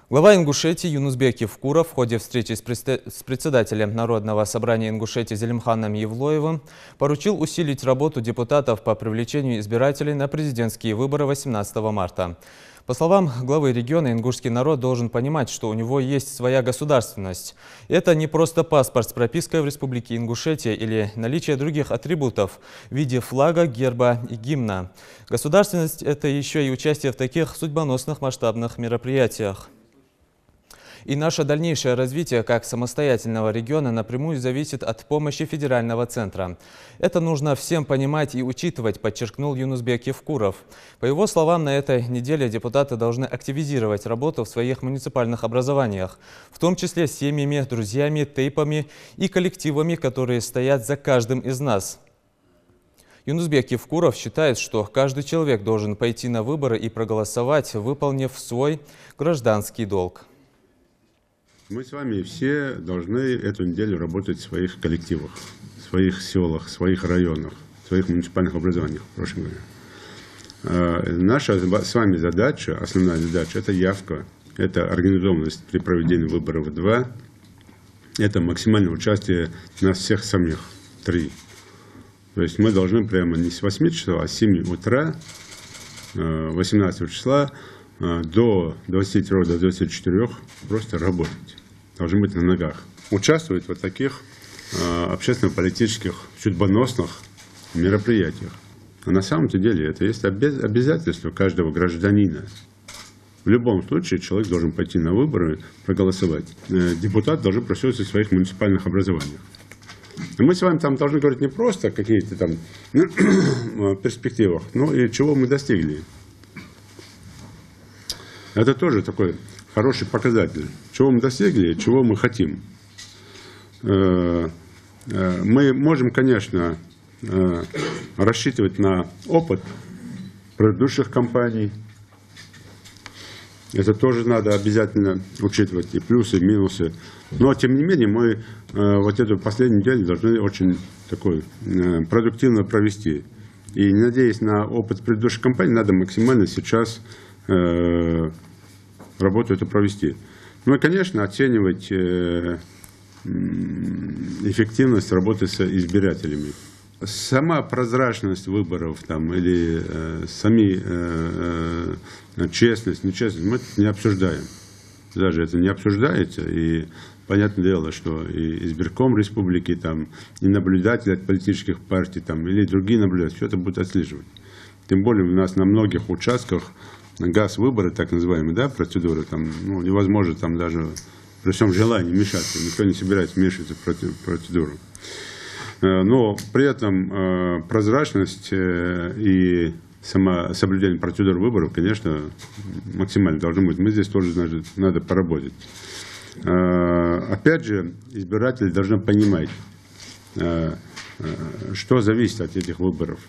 Глава Ингушетии Юнусбек Евкуров в ходе встречи с председателем Народного собрания Ингушетии Зелимханом Евлоевым поручил усилить работу депутатов по привлечению избирателей на президентские выборы 18 марта. По словам главы региона, ингушский народ должен понимать, что у него есть своя государственность. Это не просто паспорт с пропиской в Республике Ингушетия или наличие других атрибутов в виде флага, герба и гимна. Государственность – это еще и участие в таких судьбоносных масштабных мероприятиях. И наше дальнейшее развитие как самостоятельного региона напрямую зависит от помощи федерального центра. Это нужно всем понимать и учитывать, подчеркнул Юнусбек Евкуров. По его словам, на этой неделе депутаты должны активизировать работу в своих муниципальных образованиях, в том числе с семьями, друзьями, тейпами и коллективами, которые стоят за каждым из нас. Юнусбек Евкуров считает, что каждый человек должен пойти на выборы и проголосовать, выполнив свой гражданский долг. Мы с вами все должны эту неделю работать в своих коллективах, в своих селах, в своих районах, в своих муниципальных образованиях, проще говоря. Наша с вами задача, основная задача – это явка, это организованность при проведении выборов 2, это максимальное участие нас всех самих 3. То есть мы должны прямо не с 8 часов, а с 7 утра, 18 числа, до 23, до 24 просто работать. Должны быть на ногах. Участвовать в таких общественно-политических, судьбоносных мероприятиях. А на самом-то деле это есть обязательство каждого гражданина. В любом случае человек должен пойти на выборы, проголосовать. Депутат должен присутствовать в своих муниципальных образованиях. И мы с вами там должны говорить не просто о каких-то там перспективах, но и чего мы достигли. Это тоже такой хороший показатель, чего мы достигли и чего мы хотим. Мы можем, конечно, рассчитывать на опыт предыдущих кампаний. Это тоже надо обязательно учитывать, и плюсы, и минусы. Но, тем не менее, мы вот эту последнюю неделю должны очень такой продуктивно провести. И, надеясь на опыт предыдущих кампаний, надо максимально сейчас работу эту провести. Ну и, конечно, оценивать эффективность работы с избирателями. Сама прозрачность выборов там, или честность, нечестность, мы это не обсуждаем. Даже это не обсуждается. И понятное дело, что и избирком республики, там, и наблюдатели от политических партий, там, или другие наблюдатели, все это будут отслеживать. Тем более у нас на многих участках газ-выборы, так называемые, да, процедуры, там, ну, невозможно там даже при всем желании мешаться, никто не собирается вмешиваться в процедуру. Но при этом прозрачность и соблюдение процедур выборов, конечно, максимально должно быть. Мы здесь тоже надо поработать. Опять же, избиратели должны понимать, что зависит от этих выборов.